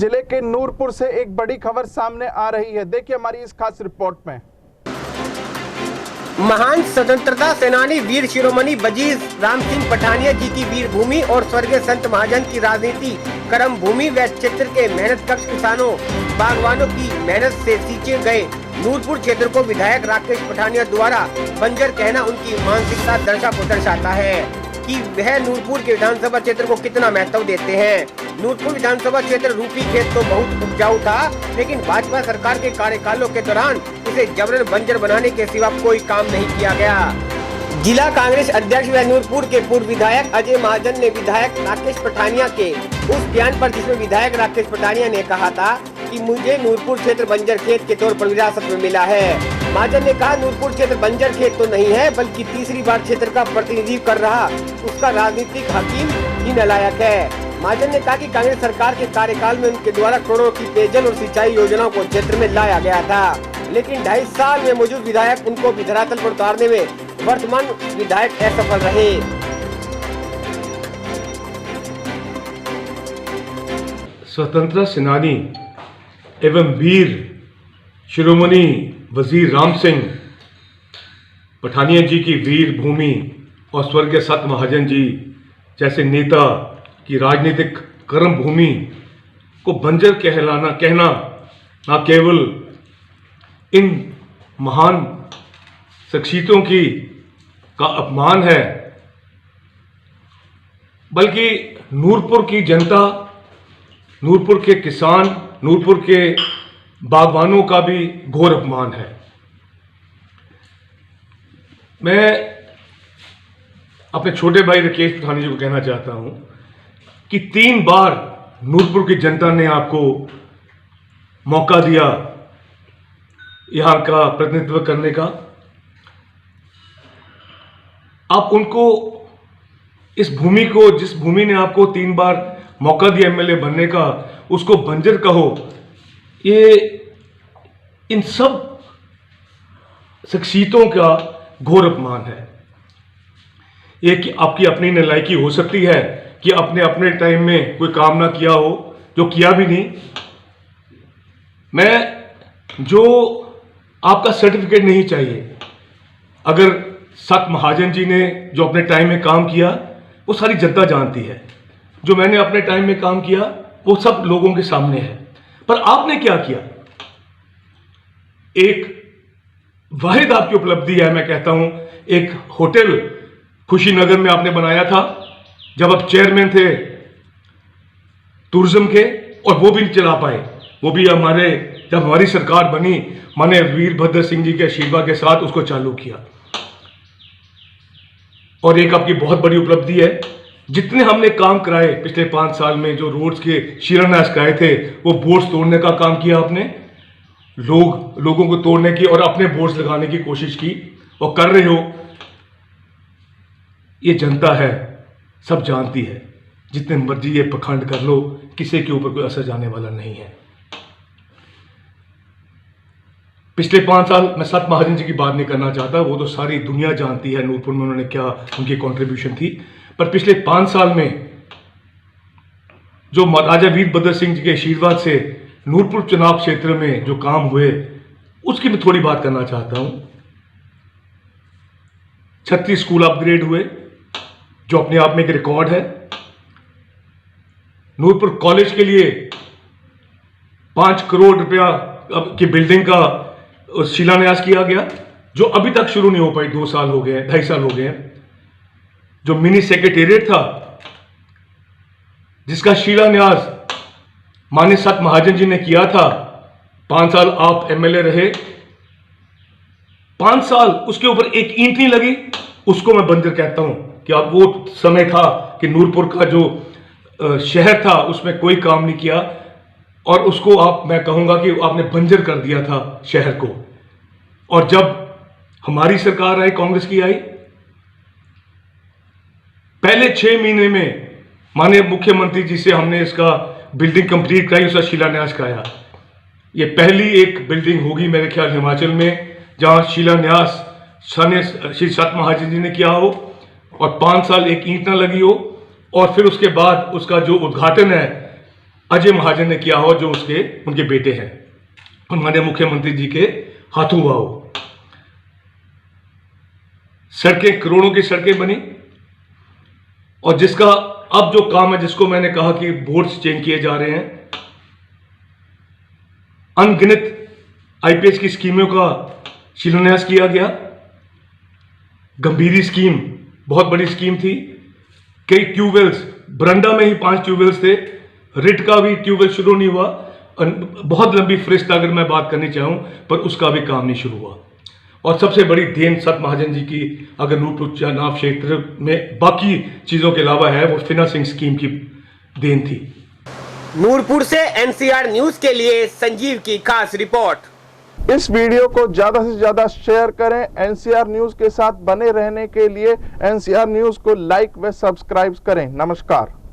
जिले के नूरपुर से एक बड़ी खबर सामने आ रही है। देखिए हमारी इस खास रिपोर्ट में। महान स्वतंत्रता सेनानी वीर शिरोमणि वजीर राम सिंह पठानिया जी की वीर भूमि और स्वर्गीय संत महाजन की राजनीति कर्म भूमि व क्षेत्र के मेहनत कश किसानों बागवानों की मेहनत से सींचे गए नूरपुर क्षेत्र को विधायक राकेश पठानिया द्वारा बंजर कहना उनकी मानसिकता दर्शाता है कि वह नूरपुर के विधानसभा क्षेत्र को कितना महत्व देते हैं। नूरपुर विधानसभा क्षेत्र रूपी खेत तो बहुत उपजाऊ था, लेकिन भाजपा सरकार के कार्यकालों के दौरान इसे जबरन बंजर बनाने के सिवा कोई काम नहीं किया गया। जिला कांग्रेस अध्यक्ष व नूरपुर के पूर्व विधायक अजय महाजन ने विधायक राकेश पठानिया के उस बयान पर, जिसमें विधायक राकेश पठानिया ने कहा था कि मुझे नूरपुर क्षेत्र बंजर खेत के तौर पर विरासत में मिला है। महाजन ने कहा, नूरपुर क्षेत्र बंजर खेत तो नहीं है, बल्कि तीसरी बार क्षेत्र का प्रतिनिधित्व कर रहा उसका राजनीतिक हकीम ही नालायक है। महाजन ने कहा कि कांग्रेस सरकार के कार्यकाल में उनके द्वारा करोड़ों की पेयजल और सिंचाई योजनाओं को क्षेत्र में लाया गया था, लेकिन 2.5 साल में मौजूद विधायक उनको भी धरातल पर उतारने में वर्तमान विधायक असफल रहे। स्वतंत्रता सेनानी एवं वीर शिरोमणि वजीर राम सिंह पठानिया जी की वीर भूमि और स्वर्गीय संत महाजन जी जैसे नेता की राजनीतिक कर्म भूमि को बंजर कहना न केवल इन महान शख्सियतों का अपमान है, बल्कि नूरपुर की जनता, नूरपुर के किसान, नूरपुर के बागवानों का भी घोर अपमान है। मैं अपने छोटे भाई राकेश पठानिया जी को कहना चाहता हूं कि 3 बार नूरपुर की जनता ने आपको मौका दिया यहां का प्रतिनिधित्व करने का। आप उनको इस भूमि को, जिस भूमि ने आपको 3 बार मौका दिया एमएलए बनने का, उसको बंजर कहो, ये इन सब शख्सियतों का घोर अपमान है। ये कि आपकी अपनी नालायकी हो सकती है कि अपने अपने टाइम में कोई काम ना किया हो, जो किया भी नहीं। मैं जो आपका सर्टिफिकेट नहीं चाहिए। अगर संत महाजन जी ने जो अपने टाइम में काम किया वो सारी जनता जानती है, जो मैंने अपने टाइम में काम किया वो सब लोगों के सामने है। पर आपने क्या किया? एक वाहिद आपकी उपलब्धि है, मैं कहता हूं, एक होटल खुशीनगर में आपने बनाया था जब आप चेयरमैन थे टूरिज्म के, और वो भी नहीं चला पाए। वो भी जब हमारी सरकार बनी, मैंने वीरभद्र सिंह जी के आशीर्वाद के साथ उसको चालू किया। और एक आपकी बहुत बड़ी उपलब्धि है, जितने हमने काम कराए पिछले 5 साल में, जो रोड्स के शिलान्यास कराए थे, वो बोर्ड्स तोड़ने का काम किया आपने, लोगों को तोड़ने की और अपने बोर्ड्स लगाने की कोशिश की और कर रहे हो। ये जनता है, सब जानती है। जितने मर्जी ये पखंड कर लो, किसी के ऊपर कोई असर जाने वाला नहीं है। पिछले 5 साल मैं संत महाजन जी की बात नहीं करना चाहता, वो तो सारी दुनिया जानती है नूरपुर में उन्होंने क्या उनकी कंट्रीब्यूशन थी। पर पिछले 5 साल में जो महाराजा वीरभद्र सिंह जी के आशीर्वाद से नूरपुर चुनाव क्षेत्र में जो काम हुए, उसकी मैं थोड़ी बात करना चाहता हूं। 36 स्कूल अपग्रेड हुए, जो अपने आप में एक रिकॉर्ड है। नूरपुर कॉलेज के लिए 5 करोड़ रुपया की बिल्डिंग का शिलान्यास किया गया, जो अभी तक शुरू नहीं हो पाई। 2 साल हो गए, 2.5 साल हो गए हैं। जो मिनी सेक्रेटेरिएट था, जिसका शिलान्यास माननीय संत महाजन जी ने किया था, 5 साल आप एमएलए रहे, 5 साल उसके ऊपर एक ईंट नहीं लगी, उसको मैं बंजर कहता हूं। कि अब वो समय था कि नूरपुर का जो शहर था उसमें कोई काम नहीं किया, और उसको मैं कहूंगा कि आपने बंजर कर दिया था शहर को। और जब हमारी सरकार आई, कांग्रेस की आई, पहले 6 महीने में माननीय मुख्यमंत्री जी से हमने इसका बिल्डिंग कंप्लीट कराई, उसका शिलान्यास कराया। ये पहली एक बिल्डिंग होगी मेरे ख्याल हिमाचल में जहां शिलान्यास श्री संत महाजन जी ने किया हो और 5 साल एक ईंट ना लगी हो, और फिर उसके बाद उसका जो उद्घाटन है अजय महाजन ने किया हो, जो उनके बेटे हैं, हमारे मुख्यमंत्री जी के हाथों हुआ हो। सड़कें, करोड़ों की सड़कें बनी, और जिसका अब जो काम है, जिसको मैंने कहा कि बोर्ड्स चेंज किए जा रहे हैं, अनगिनत आईपीएच की स्कीमों का शिलान्यास किया गया। गंभीरी स्कीम बहुत बड़ी स्कीम थी। कई ट्यूबवेल्स, बरंडा में ही 5 ट्यूबवेल्स थे, रिट का भी ट्यूबवेल शुरू नहीं हुआ। बहुत लंबी फहरिस्त अगर मैं बात करनी चाहूं, पर उसका भी काम नहीं शुरू हुआ। और सबसे बड़ी देन सत महाजन जी की अगर नूरपुर चनाब क्षेत्र में बाकी चीजों के अलावा है, वो फिनांसिंग स्कीम की देन थी। नूरपुर से एनसीआर न्यूज के लिए संजीव की खास रिपोर्ट। इस वीडियो को ज्यादा से ज्यादा शेयर करें। एनसीआर न्यूज के साथ बने रहने के लिए एनसीआर न्यूज को लाइक व सब्सक्राइब करें। नमस्कार।